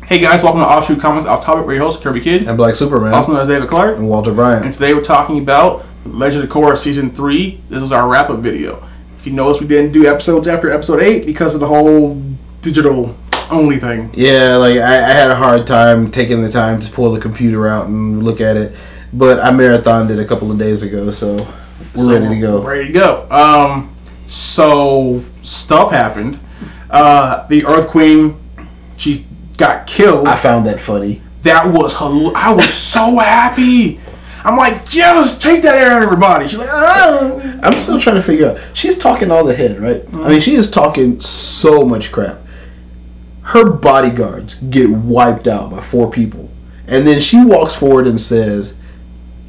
Hey guys, welcome to Offshoot Comments Off Topic, where your host Kirby Kid and Black Superman, also known as David Clark and Walter Bryant. And today we're talking about Legend of Korra Season 3. This is our wrap-up video. If you notice, we didn't do episodes after episode 8 because of the whole digital only thing. Yeah, like I had a hard time taking the time to pull the computer out and look at it, but I marathoned it a couple of days ago, so we're ready to go. Ready to go. So stuff happened. The Earth Queen, she got killed. I found that funny. That was I was so happy. I'm like, yes, take that air out of everybody. She's like, oh. I'm still trying to figure out. She's talking all the head, right? Mm-hmm. I mean, she is talking so much crap. Her bodyguards get wiped out by 4 people. And then she walks forward and says,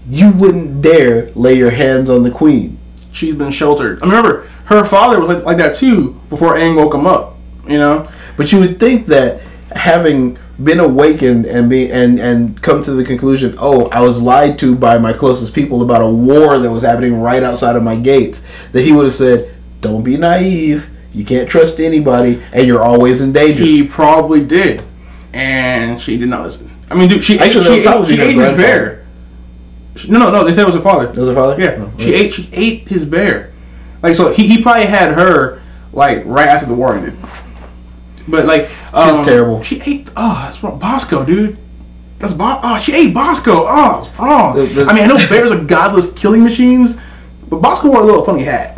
you wouldn't dare lay your hands on the queen. She's been sheltered. I remember, her father was like that too before Aang woke him up, you know? But you would think that having been awakened and come to the conclusion, oh, I was lied to by my closest people about a war that was happening right outside of my gates, that he would have said, don't be naive, you can't trust anybody, and you're always in danger. He probably did, and she did not listen. I mean, dude, she ate his bear. No, they said it was her father. It was her father? Yeah. Oh, she ate his bear. Like, so he probably had her, like, right after the war ended. But, like, she's terrible. She ate, that's wrong. Bosco, dude. She ate Bosco. Oh, it's wrong. I mean, I know bears are godless killing machines, but Bosco wore a little funny hat.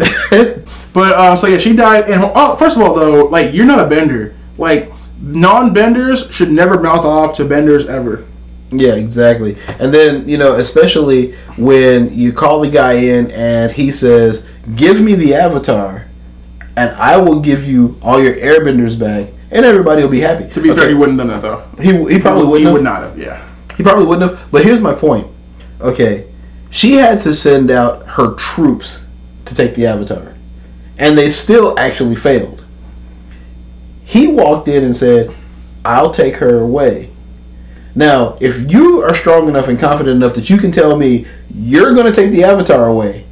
But, so yeah, she died. And, first of all, though, like, you're not a bender. Like, non-benders should never mouth off to benders ever. Yeah, exactly. And then, you know, especially when you call the guy in and he says, give me the avatar and I will give you all your airbenders back and everybody will be happy. To be fair, he wouldn't have done that, though. He probably wouldn't have. He would not have, yeah. He probably wouldn't have. But here's my point. Okay, she had to send out her troops to take the avatar. And they still actually failed. He walked in and said, I'll take her away. Now, if you are strong enough and confident enough that you can tell me you're going to take the avatar away,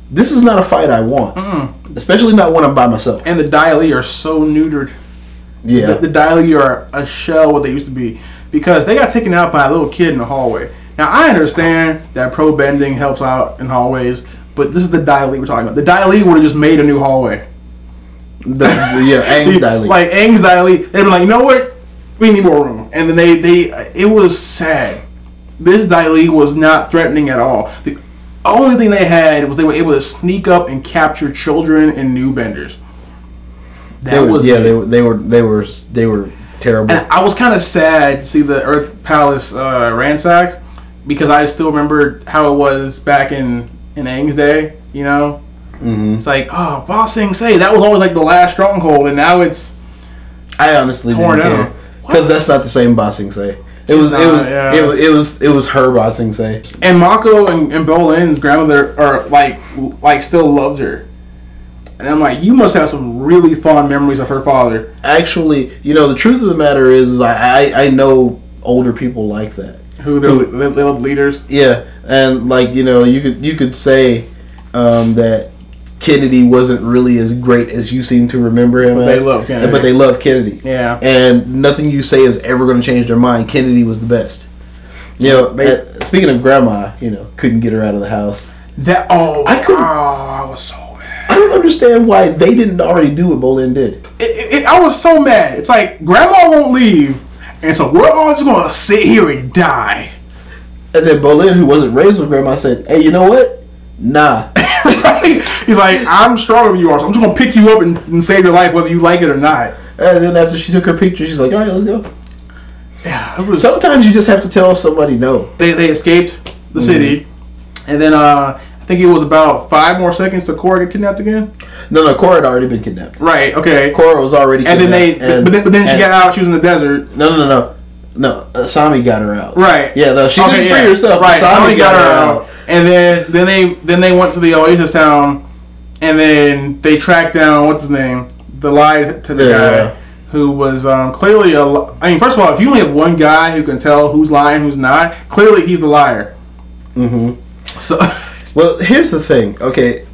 this is not a fight I want. Mm-mm. Especially not when I'm by myself. And the Daily are so neutered. Yeah. The Daily are a shell what they used to be. Because they got taken out by a little kid in the hallway. Now, I understand that pro-bending helps out in hallways, but this is the Daily we're talking about. The Daily would have just made a new hallway. Aang's Daily. Like, Aang's Daily, they'd be like, you know what? We need more room. And then it was sad. This Daily was not threatening at all. The only thing they had was they were able to sneak up and capture children and new benders. They were terrible. And I was kind of sad to see the Earth Palace ransacked because I still remember how it was back in Aang's day. You know, It's like, oh, Ba Sing Se, that was always like the last stronghold, and now it's I honestly torn didn't care because that's not the same Ba Sing Se. It was her Ba Sing Se. And Mako and Bolin's grandmother are like still loved her. And I'm like, you must have some really fond memories of her father. Actually, you know, the truth of the matter is I know older people like that. Who they're leaders? Yeah, and like, you know, you could say that Kennedy wasn't really as great as you seem to remember him. They love Kennedy. But they love Kennedy. Yeah. And nothing you say is ever going to change their mind. Kennedy was the best. You know, speaking of grandma, you know, couldn't get her out of the house. I was so mad. I don't understand why they didn't already do what Bolin did. I was so mad. It's like, grandma won't leave, and so we're all just going to sit here and die. And then Bolin, who wasn't raised with grandma, said, hey, you know what? Nah. He's like, I'm stronger than you are, so I'm just going to pick you up and save your life whether you like it or not. And then after she took her picture, she's like, all right, let's go. Yeah, sometimes you just have to tell somebody no. They escaped the city, and then I think it was about 5 more seconds till Korra get kidnapped again. No, Korra had already been kidnapped. Right, okay. Korra was already kidnapped. But then she got out, she was in the desert. No, Sami got her out. Right. Yeah, no, she didn't free herself. Right, Sami got her out. And then they went to the Oasis town, and then they tracked down, what's his name? The lie to the guy who was clearly I mean, first of all, if you only have one guy who can tell who's lying, who's not, clearly he's the liar. Mm-hmm. So, well, here's the thing. Okay,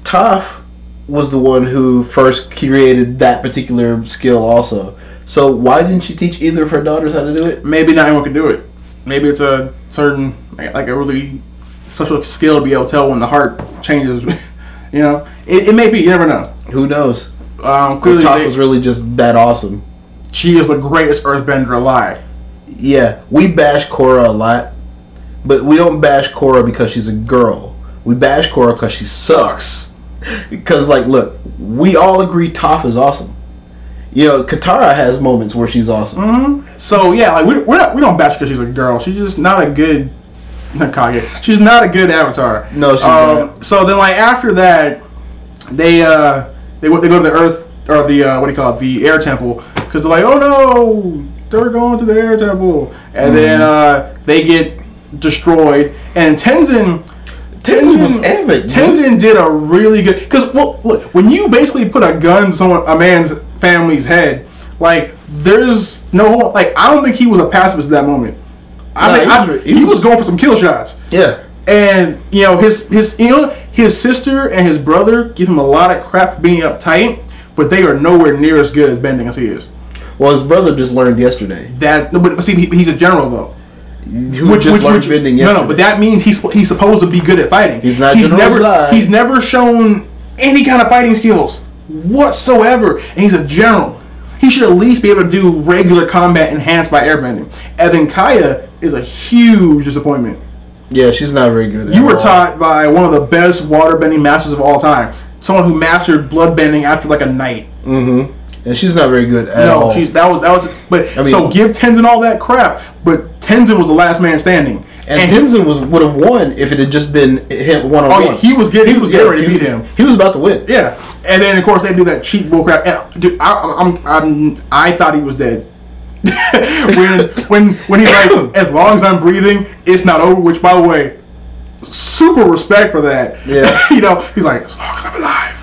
Toph was the one who first created that particular skill also. So why didn't she teach either of her daughters how to do it? Maybe not everyone can do it. Maybe it's a certain, like a really special skill to be able to tell when the heart changes. You know, it may be. You never know. Who knows? Clearly, Toph was really just that awesome. She is the greatest Earthbender alive. Yeah, we bash Korra a lot, but we don't bash Korra because she's a girl. We bash Korra because she sucks. Because, like, look, we all agree Toph is awesome. You know, Katara has moments where she's awesome. Mm-hmm. So yeah, like we don't bash because she's a girl. She's just not a good. She's not a good Avatar. No, she's not. So then, like after that, they go to the Earth or the what do you call it, the Air Temple, because they're like, oh no, they're going to the Air Temple, and then they get destroyed. And Tenzin was epic. Tenzin did a really good, because look, when you basically put a gun to a man's family's head, like there's no, like I don't think he was a pacifist at that moment. He was going for some kill shots. Yeah, and you know his sister and his brother give him a lot of crap for being uptight, but they are nowhere near as good at bending as he is. Well, his brother just learned yesterday. But see, he's a general though. Which learned bending yesterday. No, but that means he's supposed to be good at fighting. He's not. He's never shown any kind of fighting skills whatsoever, and he's a general. He should at least be able to do regular combat enhanced by airbending. And then Kaya is a huge disappointment. Yeah, she's not very good. You were taught by one of the best waterbending masters of all time, someone who mastered bloodbending after like a night. Mm-hmm. And she's not very good at all. No, that was. But I mean, so give Tenzin all that crap, but Tenzin was the last man standing. And Tenzin would have won if it had just been him one on one. Oh yeah, he was getting ready to beat him. He was about to win. Yeah, and then of course they do that cheap bullcrap. And, dude, I thought he was dead. when he's like, as long as I'm breathing, it's not over. Which, by the way, super respect for that. Yeah, you know, he's like, as long as I'm alive.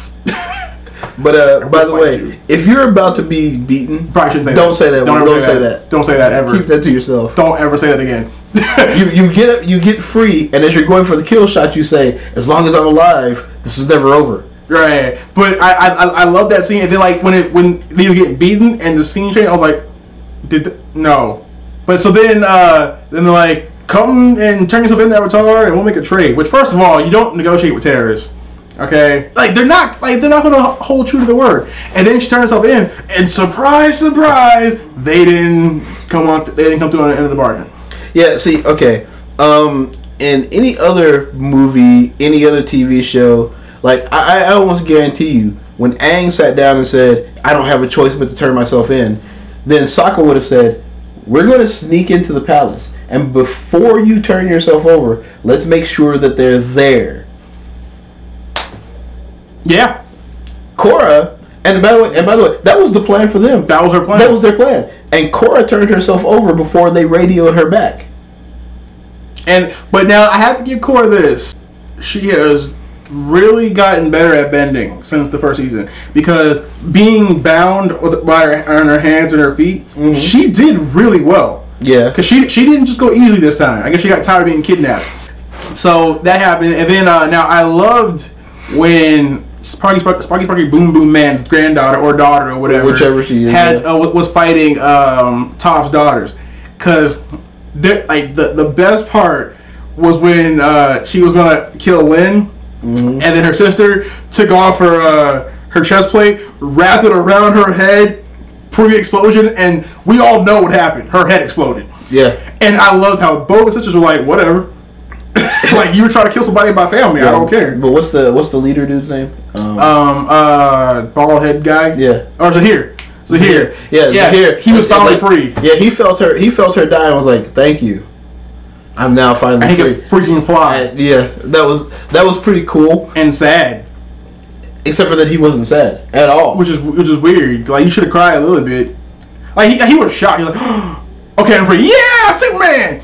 But by the way, if you're about to be beaten, don't say that. Don't say that. Don't say that ever. Keep that to yourself. Don't ever say that again. you get free, and as you're going for the kill shot, you say, "As long as I'm alive, this is never over." Right. But I love that scene. And then like when you get beaten and the scene changed, I was like, no. But so then they're like, come and turn yourself into Avatar, and we'll make a trade. Which, first of all, you don't negotiate with terrorists. Okay, they're not gonna hold true to the word. And then she turned herself in, and surprise, they didn't come through on the end of the bargain. Yeah. See, okay. In any other movie, any other TV show, like I almost guarantee you, when Aang sat down and said, "I don't have a choice but to turn myself in," then Sokka would have said, "We're going to sneak into the palace, and before you turn yourself over, let's make sure that they're there." Yeah, Korra, and by the way, that was the plan for them. That was her plan. That was their plan. And Korra turned herself over before they radioed her back. But now I have to give Korra this: she has really gotten better at bending since the first season, because being bound by her hands and her feet, she did really well. Yeah, because she didn't just go easy this time. I guess she got tired of being kidnapped. So that happened, and then now I loved when Sparky Boom Boom Man's granddaughter or daughter or whatever, whichever she is, was fighting Toph's daughters, because the best part was when she was gonna kill Lin, and then her sister took off her chest plate, wrapped it around her head, pre-explosion, and we all know what happened. Her head exploded. Yeah, and I loved how both the sisters were like, whatever. Like, you were trying to kill somebody in my family. Yeah, I don't care. But what's the leader dude's name? Bald head guy. Yeah. Or Zahir. Yeah, Zahir. He was finally free. Yeah, he felt her die and was like, "Thank you. I'm now finally free." And he could freaking fly. Yeah, that was pretty cool and sad. Except for that he wasn't sad at all, which is weird. Like, you should have cried a little bit. Like, he was shocked. He's like, "Okay, I'm free." Yeah, Superman.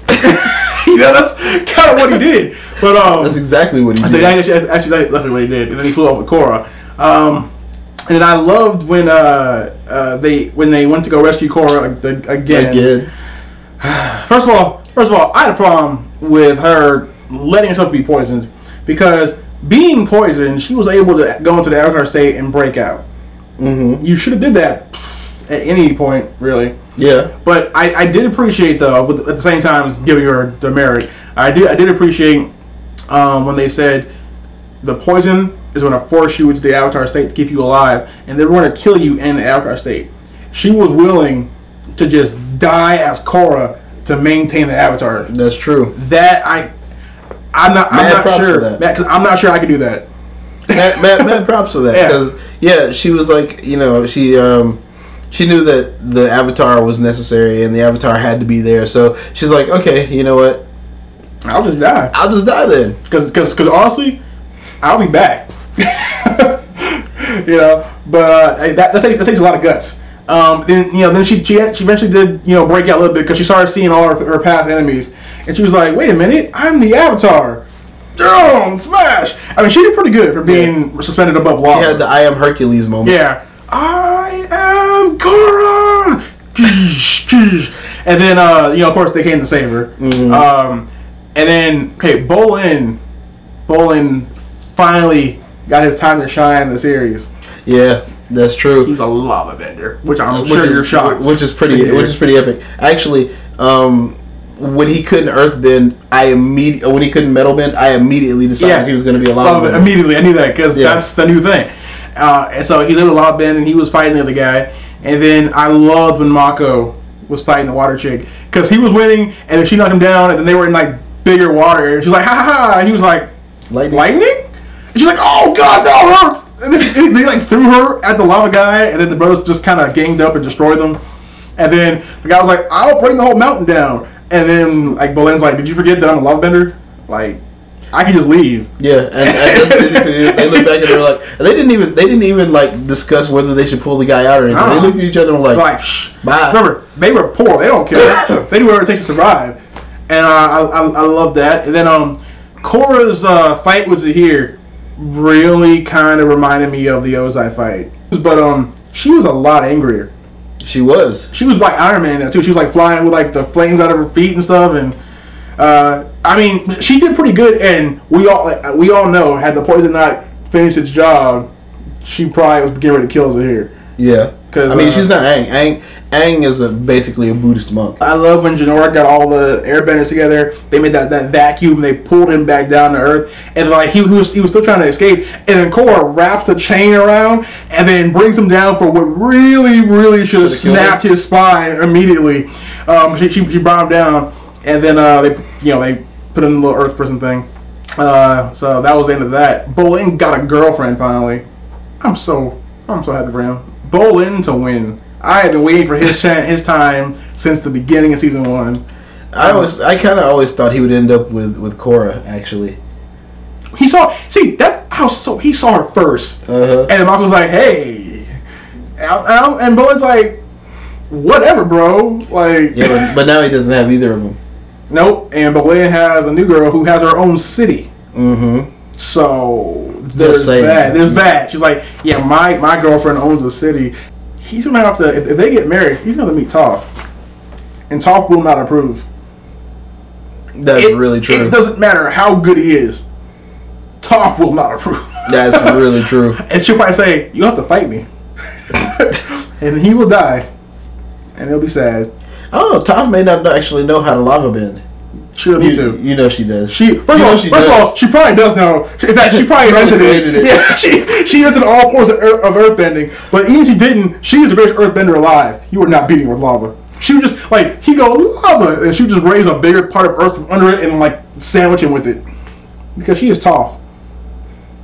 You know, that's kind of what he did. But that's exactly what he did. Actually, that's exactly what he did. And then he flew off with Korra. And I loved when they went to go rescue Korra again. First of all, I had a problem with her letting herself be poisoned, because being poisoned, she was able to go into the Avatar state and break out. You should have did that at any point, really. Yeah. But I did appreciate, though, at the same time giving her the merit, I did appreciate when they said the poison is going to force you into the Avatar state to keep you alive, and they're going to kill you in the Avatar state. She was willing to just die as Korra to maintain the Avatar. That's true. That I'm not sure, because I'm not sure I could do that. Mad props for that, because she was like, you know, she knew that the Avatar was necessary and the Avatar had to be there, so she's like, okay, you know what? I'll just die. I'll just die then. Because honestly, I'll be back. You know, but that takes a lot of guts. Then she eventually did, you know, break out a little bit because she started seeing all her past enemies, and she was like, wait a minute, I'm the Avatar. Boom, smash! I mean, she did pretty good for being suspended above lava. She had the I am Hercules moment. Yeah. I am Korra! And then, you know, of course, they came to save her. Mm-hmm. And then, okay, Bolin finally got his time to shine in the series. Yeah, that's true. He's a lava bender, which I'm sure you're shocked. Which is pretty epic. Actually, when he couldn't earthbend, when he couldn't metal bend, I immediately decided he was going to be a lava bender. Immediately, I knew that because that's the new thing. And so he did a lava bend, and he was fighting the other guy. And then I loved when Mako was fighting the water chick because he was winning, and then she knocked him down, and then they were in like bigger water. And she's like, ha ha ha! And he was like, lightning? And she's like, oh god, that hurts! And then they like threw her at the lava guy, and then the brothers just kind of ganged up and destroyed them. And then the guy was like, I'll bring the whole mountain down. And then like Bolin's like, did you forget that I'm a lava bender? Like, I can just leave. Yeah, and that's what they did. They looked back and they were like, they didn't even like discuss whether they should pull the guy out or anything. They looked at each other and were like, bye. Remember, they were poor. They don't care. They do whatever it takes to survive. And I love that. And then Korra's fight with Zahir really kind of reminded me of the Ozai fight. But she was a lot angrier. She was like Iron Man there too. She was like flying with like the flames out of her feet and stuff. And I mean, she did pretty good. And we all know, had the poison not finished its job, she probably was getting ready to kill Zahir. Yeah, because I mean, she's not Aang. Aang is basically a Buddhist monk. I love when Jinora got all the airbenders together. They made that vacuum. And they pulled him back down to Earth, and like he was still trying to escape. And then Korra wraps the chain around and then brings him down for what really should have snapped his spine immediately. She brought him down, and then they put in the little Earth prison thing. So that was the end of that. Bolin got a girlfriend finally. I'm so happy for him. Bolin to win. I had been waiting for his time since the beginning of season 1. I kind of always thought he would end up with Korra. Actually, he saw her first, and Michael was like, "Hey," and Bowen's like, "Whatever, bro." Like, yeah, but now he doesn't have either of them. Nope, and Bolin has a new girl who has her own city. Mm-hmm. So there's that. There's that. She's like, "Yeah, my girlfriend owns a city." He's gonna have to, if they get married, he's gonna meet Toph, and Toph will not approve. That's really true. It doesn't matter how good he is, Toph will not approve. That's really true. And she'll probably say, "You have to fight me," and he will die, and it'll be sad. I don't know. Toph may not actually know how to lava bend. She doesn't need to. You know she does. First of all, she probably does know. In fact, she probably invented it. Yeah, she invented all forms of earthbending. But even if she didn't, she is the greatest earthbender alive. You are not beating her with lava. She would just, like, he'd go, lava, and she would just raise a bigger part of earth from under it and, like, sandwich him with it. Because she is Toph.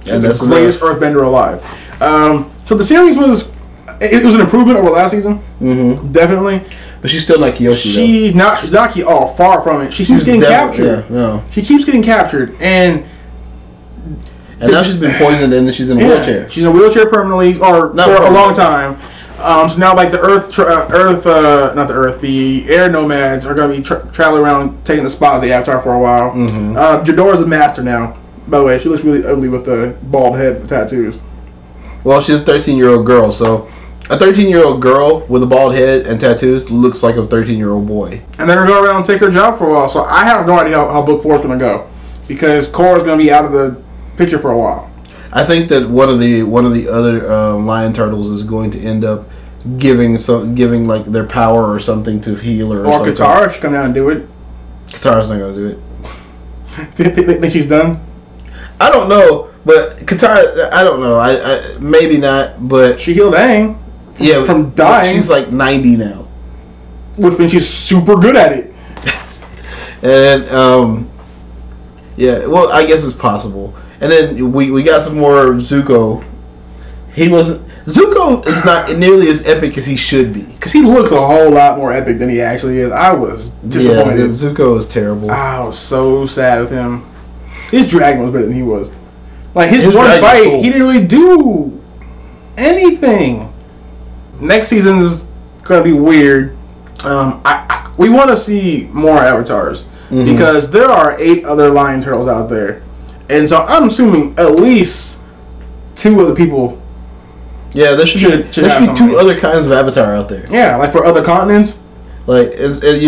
She's the greatest earthbender alive. So the series was an improvement over last season. Mm-hmm. Definitely. But she's still not Kyoshi, She's not far from it. She keeps getting captured. Yeah, no. She keeps getting captured. And now she's been poisoned and she's in a wheelchair. She's in a wheelchair permanently, or for a long time. So now, like, the air nomads are going to be traveling around taking the spot of the Avatar for a while. Mm-hmm. Jadora's a master now. By the way, she looks really ugly with the bald head and tattoos. Well, she's a 13-year-old girl, so a 13-year-old girl with a bald head and tattoos looks like a 13-year-old boy. And they're going to go around and take her job for a while, so I have no idea how Book 4 is going to go. Because Korra's going to be out of the picture for a while. I think that one of the other lion turtles is going to end up giving like their power or something to heal her. Or Katara should come down and do it. Katara's not gonna do it. Think she's done? I don't know, but Katara, I don't know. I maybe not, but she healed Aang. From dying. She's like 90 now, which means she's super good at it. And yeah, well, I guess it's possible. And then we got some more Zuko. Zuko is not nearly as epic as he should be. Because he looks a whole lot more epic than he actually is. I was disappointed. Yeah, Zuko is terrible. I was so sad with him. His dragon was better than he was. Like, his one fight, cool. He didn't really do anything. Next season is going to be weird. We want to see more avatars. Mm-hmm. Because there are 8 other lion turtles out there. And so I'm assuming at least 2 other people. Yeah, there should be 2 other kinds of avatar out there. Yeah, like for other continents. Like, they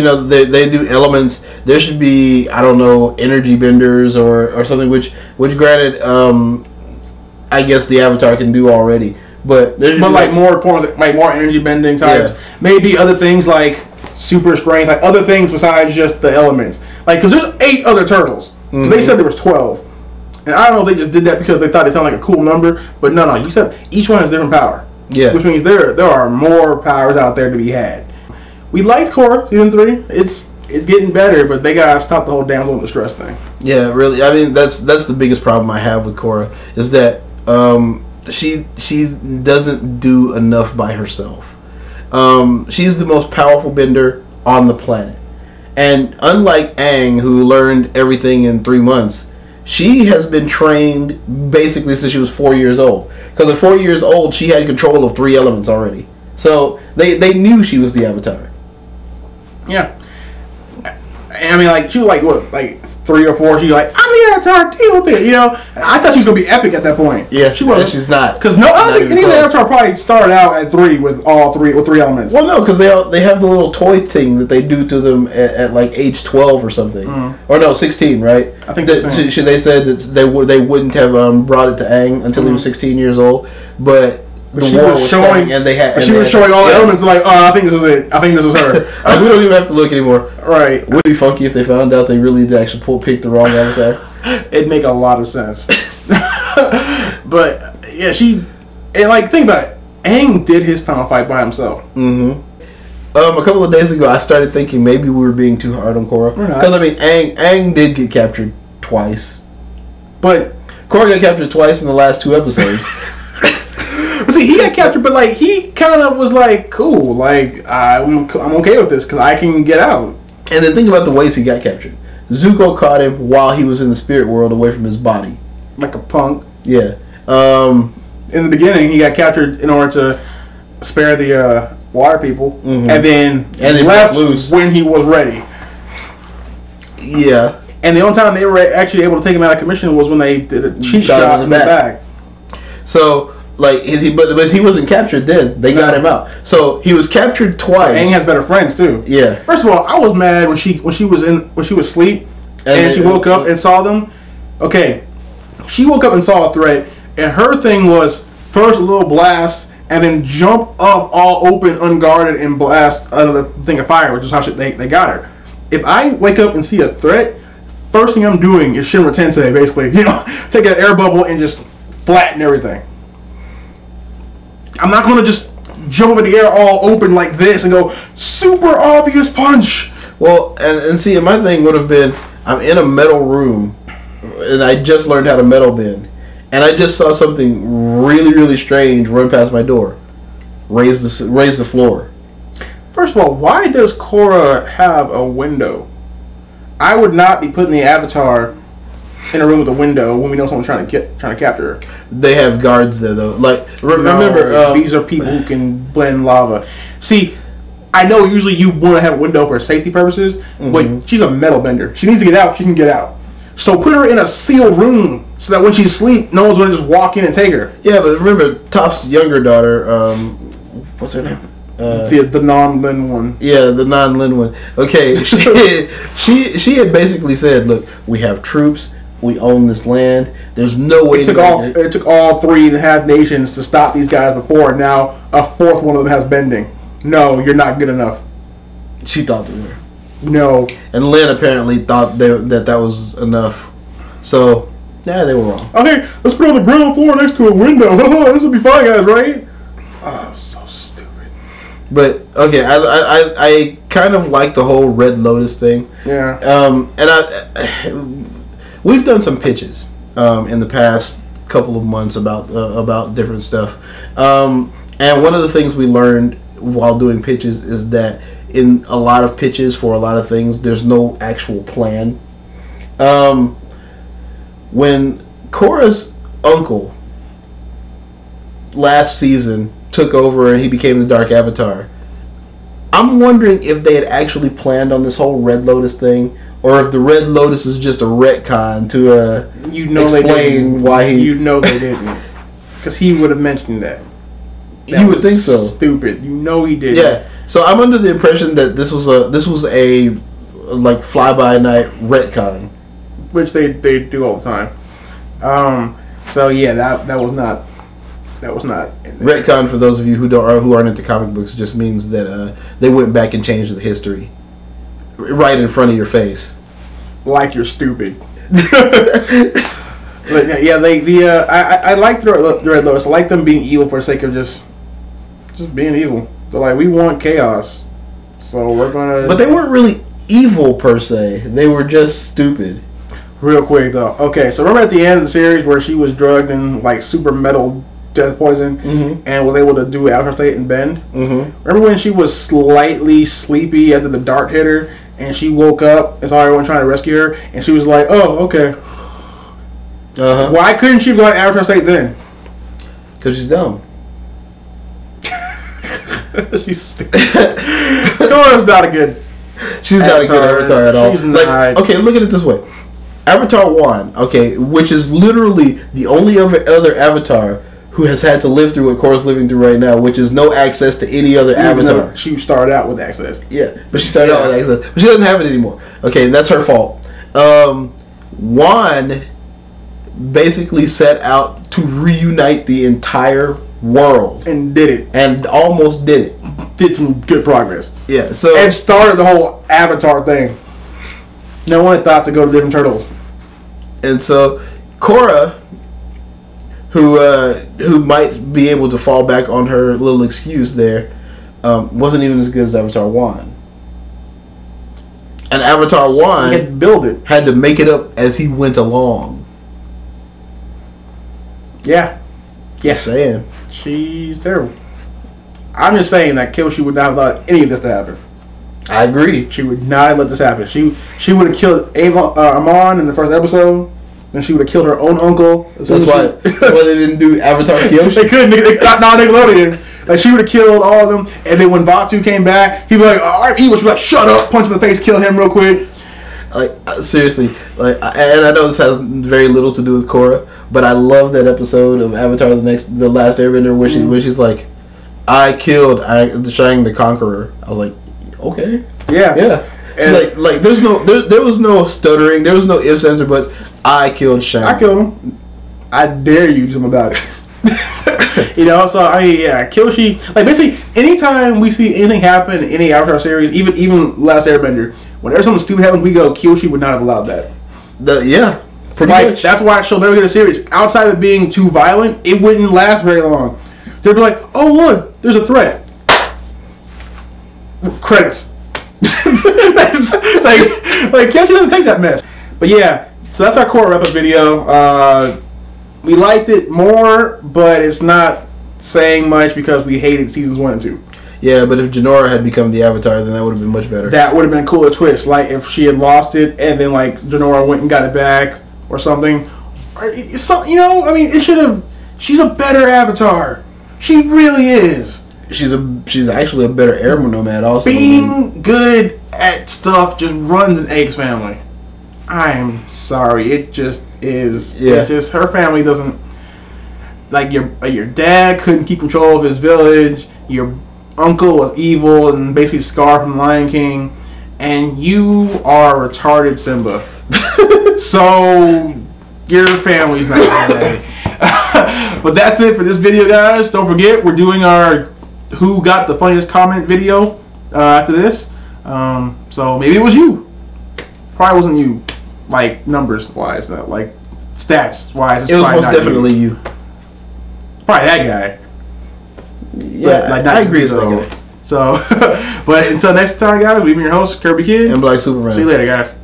do elements. There should be, I don't know, energy benders or something, which granted, I guess the avatar can do already. But there's like more forms, like more energy bending types. Yeah. Maybe other things like super strength, like other things besides just the elements. Like, because there's 8 other turtles. Because they said there was 12. And I don't know if they just did that because they thought it sounded like a cool number. But no, you said each one has different power. Yeah. Which means there are more powers out there to be had. We liked Korra, season 3. It's getting better, but they gotta stop the whole damsel in distress thing. Yeah, really. I mean, that's the biggest problem I have with Korra, is that she doesn't do enough by herself. She's the most powerful bender on the planet. And unlike Aang, who learned everything in 3 months, she has been trained basically since she was 4 years old. Because at 4 years old, she had control of 3 elements already. So they knew she was the Avatar. Yeah. I mean, like, she was like, what, like 3 or 4? She's like, I'm the Avatar, deal with it, you know? I thought she was going to be epic at that point. Yeah, she wasn't. She's not. Because I don't think any of the Avatar probably started out at 3 with all 3 elements. Well, no, because they have the little toy thing that they do to them at like age 12 or something. Or no, 16, right? I think they said that they wouldn't have brought it to Aang until he was 16 years old, but she was showing, and they had. She was showing all the elements. Like, oh, I think this is it. I think this is her. We don't even have to look anymore. Right? Would it be funky if they found out they really did actually pick the wrong avatar? It'd make a lot of sense. But yeah, think about it. Aang did his final fight by himself. Mm-hmm. A couple of days ago, I started thinking maybe we were being too hard on Korra. Because I mean, Aang did get captured twice, but Korra got captured twice in the last 2 episodes. But see, he got captured, but like he kind of was like, cool, like I'm okay with this because I can get out. And then think about the ways he got captured. Zuko caught him while he was in the spirit world, away from his body, like a punk. Yeah. In the beginning, he got captured in order to spare the water people, and then left loose when he was ready. Yeah. And the only time they were actually able to take him out of commission was when they did a cheat shot in the back. So. Like, but he wasn't captured then. They got him out. So he was captured twice. So Aang has better friends too. Yeah. First of all, I was mad when she was asleep and she woke up and saw them. Okay, she woke up and saw a threat, and her thing was first a little blast and then jump up all open, unguarded, and blast another thing of fire, which is how they got her. If I wake up and see a threat, first thing I'm doing is Shinra Tensei, basically. You know, take an air bubble and just flatten everything. I'm not going to just jump up in the air all open like this and go, super obvious punch. Well, and see, my thing would have been, I'm in a metal room, and I just learned how to metal bend, and I just saw something really, really strange run past my door. Raise the floor. First of all, why does Korra have a window? I would not be putting the Avatar in a room with a window when we know someone's trying to capture her. They have guards there though. Like remember, these are people who can blend lava. See, I know usually you want to have a window for safety purposes, but she's a metal bender. She needs to get out. She can get out. So put her in a sealed room so that when she's asleep, no one's going to just walk in and take her. Yeah, but remember Toph's younger daughter. What's her name? The non-Lin one. Yeah, the non-Lin one. Okay, she had basically said, "Look, we have troops. We own this land. There's no way. It took all 3.5 nations to stop these guys before. Now a fourth one of them has bending. No, you're not good enough. She thought they were. No. And Lynn apparently thought that was enough. So, yeah, they were wrong. Okay, let's put it on the ground floor next to a window. This will be fine, guys, right? Oh, so stupid. But okay, I kind of like the whole Red Lotus thing. Yeah. And we've done some pitches in the past couple of months about different stuff. And one of the things we learned while doing pitches is that in a lot of pitches for a lot of things, there's no actual plan. When Korra's uncle last season took over and he became the Dark Avatar, I'm wondering if they had actually planned on this whole Red Lotus thing, or if the Red Lotus is just a retcon to explain why he... they didn't. Because he would have mentioned that. You would think so. Stupid. He did. Yeah. So I'm under the impression that this was a like fly-by-night retcon, which they do all the time. So yeah, that was not retcon. For those of you who aren't into comic books, just means that they went back and changed the history right in front of your face, like you're stupid. But yeah, I like the Red Lotus. I like them being evil for the sake of just being evil. They're like, we want chaos, so we're gonna. But they weren't really evil per se. They were just stupid. Real quick though. Okay, so remember at the end of the series where she was drugged in like super metal death poison and was able to do Avatar State and bend? Remember when she was slightly sleepy after the dart hit her and she woke up and saw everyone trying to rescue her and she was like, oh, okay. Why couldn't she have gone Avatar State then? Because she's dumb. She's stupid. Korra's not a good. She's not a good Avatar at all. She's not. Okay, look at it this way. Avatar 1, okay, which is literally the only other Avatar who has had to live through what Korra's living through right now, which is no access to any other Avatar. She started out with access. Yeah, but she started out with access. But she doesn't have it anymore. Okay, that's her fault. Juan basically set out to reunite the entire world. And did it. And almost did it. Did some good progress. Yeah, so... And started the whole Avatar thing. No one thought to go to different turtles. And so, Korra, who might be able to fall back on her little excuse there, wasn't even as good as Avatar 1. And Avatar 1 he had to build it. Had to make it up as he went along. Yeah. Just saying. She's terrible. I'm just saying that Kyoshi would not have allowed any of this to happen. I agree. She would not have let this happen. She would have killed Amon in the first episode. Then she would have killed her own uncle. That's why they didn't do Avatar Kyoshi. They couldn't. They got Nickelodeon. Like she would have killed all of them. And then when Batu came back, he'd be like, "All right, evil." She'd be like, "Shut up!" Punch him in the face, kill him real quick. Like seriously, and I know this has very little to do with Korra, but I love that episode of Avatar: The Last Airbender where she's like, "I killed Shang the Conqueror." I was like, okay, yeah. And like there was no stuttering, there was no ifs, ands, or buts. I killed Shang. I killed him. I dare you do something about it. You know, so I mean, yeah, Kyoshi. Like basically, anytime we see anything happen in any Avatar series, even Last Airbender, whenever something stupid happens, we go, Kyoshi would not have allowed that. Pretty much. That's why she'll never get a series. Outside of being too violent, it wouldn't last very long. They'd be like, oh look, there's a threat. Credits. like Kyoshi doesn't take that mess. But yeah, so that's our Korra wrap-up video. We liked it more, but it's not saying much because we hated seasons 1 and 2. Yeah, but if Jinora had become the Avatar, then that would have been much better. That would have been a cooler twist. Like if she had lost it and then like Jinora went and got it back or something. You know, I mean, it should have. She's a better Avatar. She really is. She's actually a better air nomad also. Being good at stuff just runs an Eggs family. I am sorry, it just is. Yeah. It's just her family doesn't like your dad couldn't keep control of his village. Your uncle was evil and basically Scar from Lion King, and you are retarded Simba. So Your family's not happy. But that's it for this video, guys. Don't forget, we're doing our who got the funniest comment video after this. So maybe it was you. Probably wasn't you. Like numbers wise, not like stats wise. It was most definitely you. Probably that guy. Yeah, like, I agree with that guy. So, but until next time, guys, we've been your hosts, Kirby Kid and Black Superman. See you later, guys.